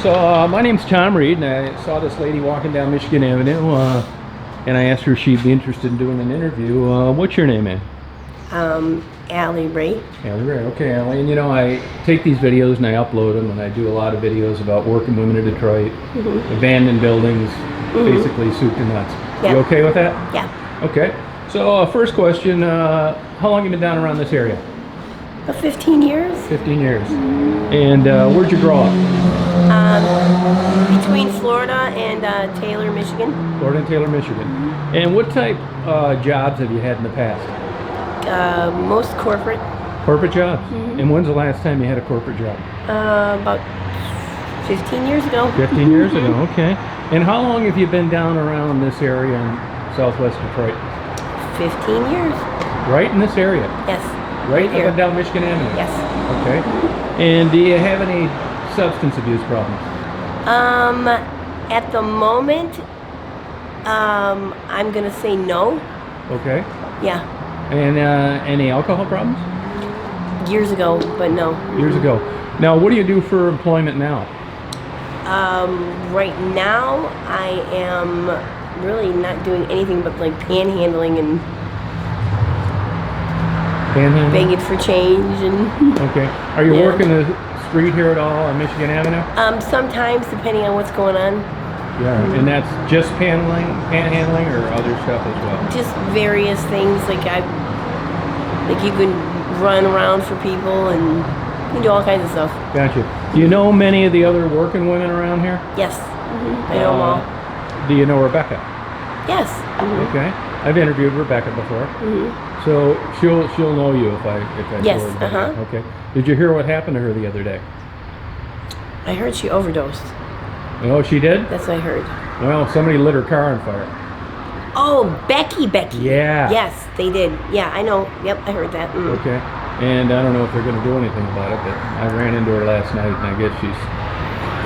So my name's Tom Reed, and I saw this lady walking down Michigan Avenue, and I asked her if she'd be interested in doing an interview. What's your name, man? Allie Ray. Allie Ray. Okay, Allie. And I take these videos and I upload them, and I do a lot of videos about working women in Detroit, abandoned buildings, basically soup to nuts. Yeah. You okay with that? Yeah. Okay. So first question, how long have you been down around this area? About 15 years. 15 years. And where'd you grow up? Between Florida and Taylor, Michigan. Florida and Taylor, Michigan. And what type jobs have you had in the past? Most corporate. Corporate jobs? And when's the last time you had a corporate job? About 15 years ago. 15 years ago, okay. And how long have you been down around this area in southwest Detroit? 15 years. Right in this area? Yes. Right here. up and down Michigan Avenue? Yes. Okay. And do you have any substance abuse problems? At the moment, I'm gonna say no. Okay. Yeah. And any alcohol problems? Years ago, but no. Years ago. Now, what do you do for employment now? Right now, I am really not doing anything but like panhandling and begging for change and. Okay. Are you working the street here at all on Michigan Avenue? Sometimes, depending on what's going on. Yeah. And that's just panhandling, or other stuff as well? Just various things, like you can run around for people and you can do all kinds of stuff. Gotcha. Do you know many of the other working women around here? Yes. I know them all. Do you know Rebecca? Yes. Okay. I've interviewed Rebecca before. So she'll know you if I Yes. told her. Okay. Did you hear what happened to her the other day? I heard she overdosed. Oh, she did? That's what I heard. Well, somebody lit her car on fire. Oh, Becky. Yeah. Yes, they did. Yeah, I know. Yep, I heard that. Okay. And I don't know if they're going to do anything about it, but I ran into her last night, and I guess she's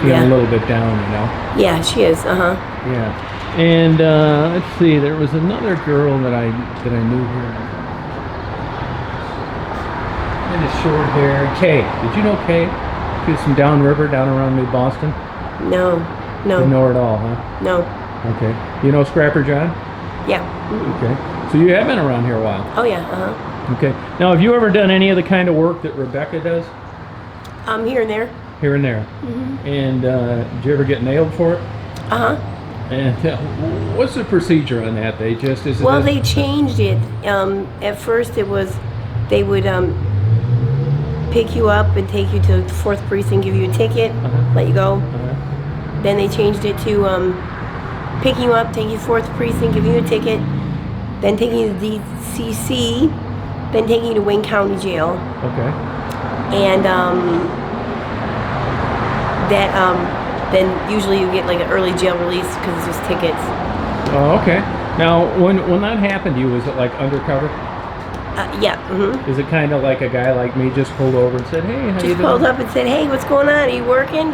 feeling a little bit down, Yeah, she is. Yeah. And let's see, there was another girl that I knew here. And the short hair. Kay. Did you know Kay? She was from downriver, down around New Boston. No. Didn't know her at all, huh? No. Okay. You know Scrapper John? Yeah. Okay. So you have been around here a while. Oh yeah. Okay. Now, have you ever done any of the kind of work that Rebecca does? Here and there. Here and there. And did you ever get nailed for it? And what's the procedure on that? They just they changed it. At first, it was they would pick you up and take you to the 4th precinct, give you a ticket, let you go. Then they changed it to picking you up, taking you to 4th precinct, giving you a ticket, then taking you to DCC, then taking you to Wayne County Jail. Okay. And then usually you get like an early jail release because it's just tickets. Oh, okay. Now, when that happened to you, was it like undercover? Yeah. Is it kind of like a guy like me just pulled over and said, "Hey, how you doing?" Just pulled up and said, "Hey, what's going on? Are you working?"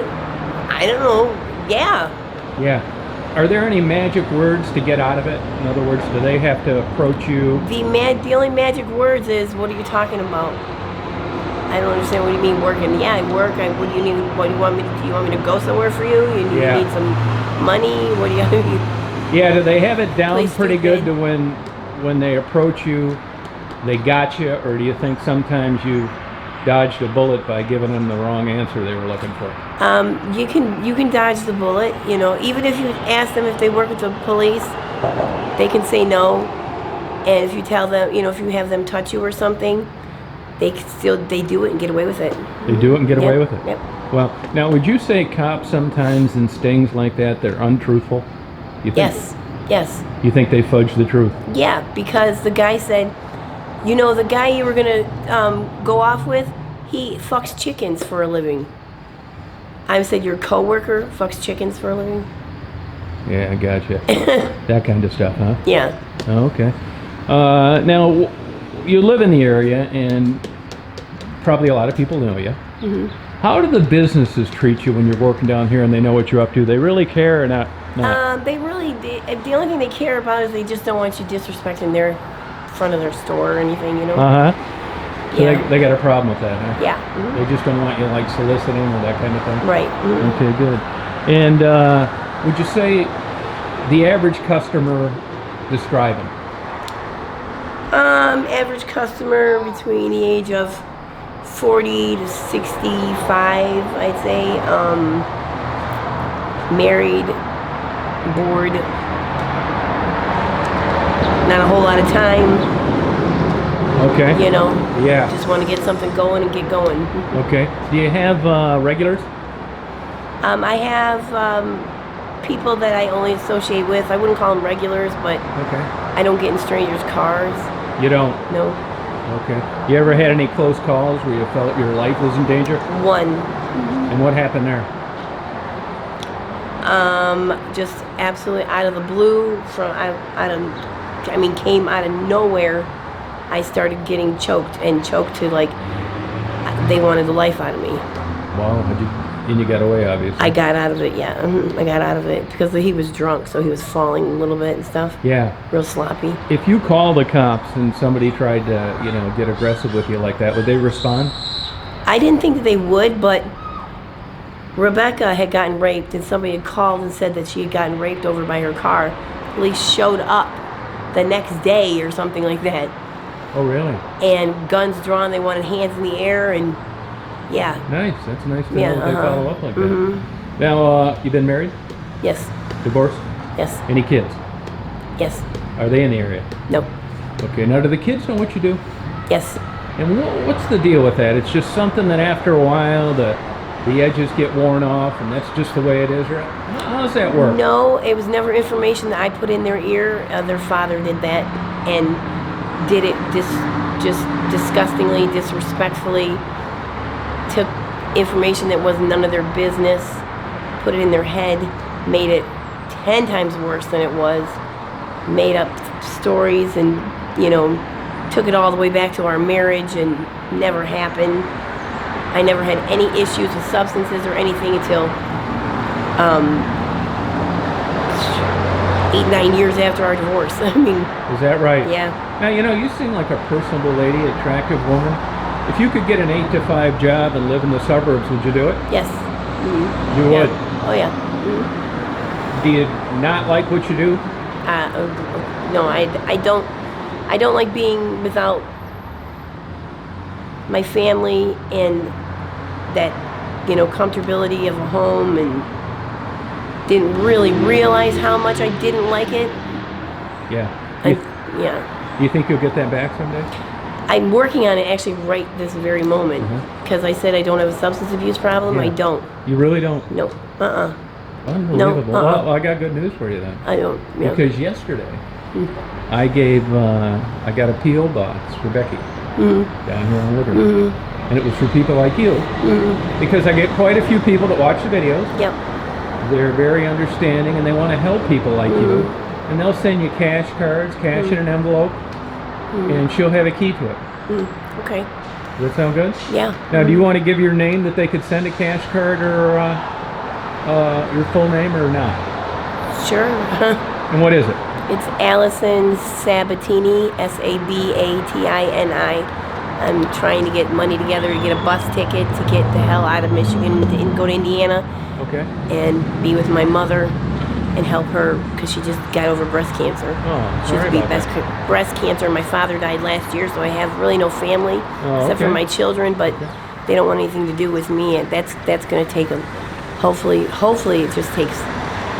I don't know. Yeah. Yeah. Are there any magic words to get out of it? In other words, do they have to approach you? The only magic words is, what are you talking about? I don't understand what you mean working. Yeah, I work. What do you need? What do you want me to? Do you want me to go somewhere for you? You need some money? What do you? Yeah. Do they have it down pretty good stupid. to when they approach you, they got you, or do you think sometimes you dodged a bullet by giving them the wrong answer they were looking for? You can dodge the bullet. Even if you ask them if they work with the police, they can say no. And if you tell them, if you have them touch you or something, they do it and get away with it. They do it and get away with it? Yep. Well, now, would you say cops sometimes in stings like that, they're untruthful? You think, Yes. You think they fudge the truth? Yeah, because the guy said, the guy you were going to go off with, he fucks chickens for a living. I said, your coworker fucks chickens for a living? Yeah, I gotcha. That kind of stuff, huh? Yeah. Oh, okay. Now, you live in the area, and probably a lot of people know you. How do the businesses treat you when you're working down here and they know what you're up to? They really care or not? The only thing they care about is they just don't want you disrespecting their front of their store or anything, So they got a problem with that, huh? Yeah. They just don't want you like soliciting or that kind of thing? Right. Okay, good. And would you say the average customer, describe him? Average customer between the age of 40 to 65, I'd say. Married, bored, not a whole lot of time. Okay. You know? Yeah. Just want to get something going and get going. Okay. Do you have regulars? I have people that I only associate with. I wouldn't call them regulars, but Okay. I don't get in strangers' cars. You don't? No. Okay. You ever had any close calls where you felt your life was in danger? One. And what happened there? Just absolutely out of the blue, came out of nowhere. I started getting choked to like they wanted the life out of me. Wow. And you got away, obviously. I got out of it, yeah. I got out of it because he was drunk, so he was falling a little bit and stuff. Yeah. Real sloppy. If you call the cops and somebody tried to, get aggressive with you like that, would they respond? I didn't think that they would, but Rebecca had gotten raped, and somebody had called and said that she had gotten raped over by her car. Police showed up the next day or something like that. Oh, really? And guns drawn, they wanted hands in the air, and yeah. Nice. That's nice to know they follow up like that. Mm-hmm. Now, you been married? Yes. Divorced? Yes. Any kids? Yes. Are they in the area? No. Okay. Now, do the kids know what you do? Yes. And what's the deal with that? It's just something that after a while the edges get worn off, and that's just the way it is, right? How does that work? No, it was never information that I put in their ear. Their father did that and did it just disgustingly, disrespectfully. Took information that was none of their business, put it in their head, made it 10 times worse than it was, made up stories, and took it all the way back to our marriage, and never happened. I never had any issues with substances or anything until 8-9 years after our divorce. I mean, is that right? Yeah. Now, you seem like a personable lady, attractive woman. If you could get an 8-to-5 job and live in the suburbs, would you do it? Yes. Mm-hmm. You would? Oh, yeah. Mm-hmm. Do you not like what you do? No, I don't like being without my family and that, comfortability of a home, and didn't really realize how much I didn't like it. Yeah. Yeah. You think you'll get that back someday? I'm working on it actually right this very moment, because I said I don't have a substance abuse problem. Yeah. I don't. You really don't? Nope. Unbelievable. No, Well, I got good news for you then. I don't. Yeah. Because yesterday, I got a P.O. box for Becky down here in Woodard. And it was for people like you. Because I get quite a few people that watch the videos. Yep. They're very understanding, and they want to help people like you. And they'll send you cash cards, cash in an envelope, and she'll have a key to it. Okay. Does that sound good? Yeah. Now, do you want to give your name that they could send a cash card, or your full name, or not? Sure. And what is it? It's Allison Sabatini, Sabatiini. I'm trying to get money together to get a bus ticket to get the hell out of Michigan and go to Indiana. Okay. And be with my mother and help her, because she just got over breast cancer. Oh, She sorry just beat about breast cancer. My father died last year, so I have really no family except for my children. But they don't want anything to do with me, and that's going to take hopefully it just takes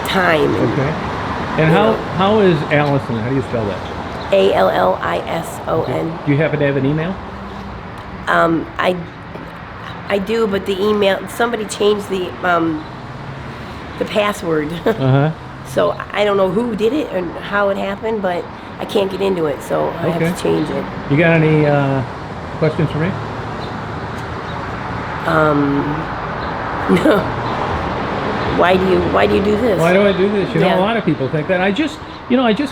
time. Okay. And how is Allison? How do you spell that? Allison. Do you happen to have an email? I do, but the email, somebody changed the password. So I don't know who did it and how it happened, but I can't get into it, so I have to change it. You got any questions for me? No. Why do you do this? Why do I do this? A lot of people think that. I just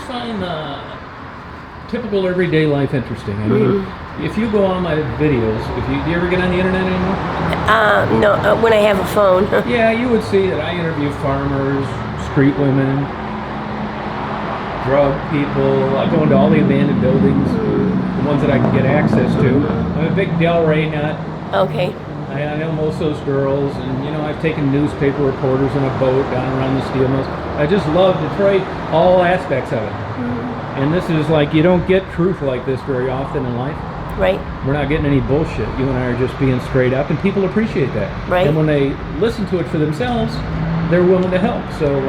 find typical everyday life interesting. I mean, if you go on my videos, do you ever get on the internet anymore? No, when I have a phone. Yeah, you would see that I interview farmers, street women, drug people. I go into all the abandoned buildings, the ones that I can get access to. I'm a big Del Rey nut. Okay. I know most of those girls, and you know, I've taken newspaper reporters in a boat down around the steel mills. I just love Detroit, all aspects of it. And this is like, you don't get truth like this very often in life. Right. We're not getting any bullshit. You and I are just being straight up, and people appreciate that. Right. And when they listen to it for themselves, they're willing to help. So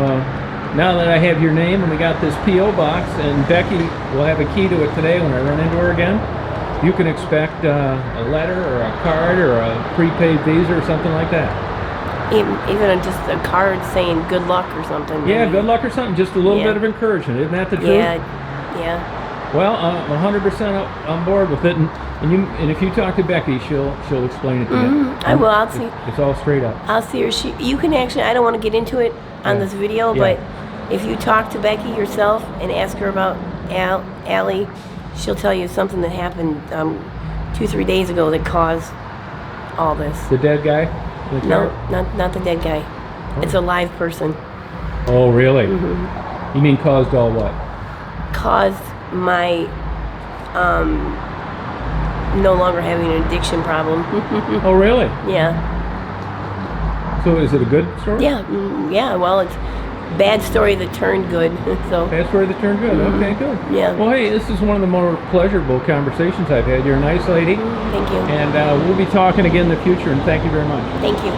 now that I have your name and we got this P.O. box, and Becky will have a key to it today when I run into her again, you can expect a letter or a card or a prepaid Visa or something like that. Even just a card saying good luck or something. Yeah, good luck or something. Just a little bit of encouragement. Isn't that the truth? Yeah. Well, I'm 100% on board with it, and if you talk to Becky, she'll explain it to you. I will. I'll see. It's all straight up. I'll see her. You can actually. I don't want to get into it on this video, but if you talk to Becky yourself and ask her about Allie, she'll tell you something that happened 2-3 days ago that caused all this. The dead guy? No, not the dead guy. Oh. It's a live person. Oh, really? You mean caused all what? Caused my no longer having an addiction problem. Oh, really? Yeah. So is it a good story? Yeah. Well, it's bad story that turned good. So. Bad story that turned good. Okay, good. Yeah. Well, hey, this is one of the more pleasurable conversations I've had. You're a nice lady. Thank you. And we'll be talking again in the future, and thank you very much. Thank you.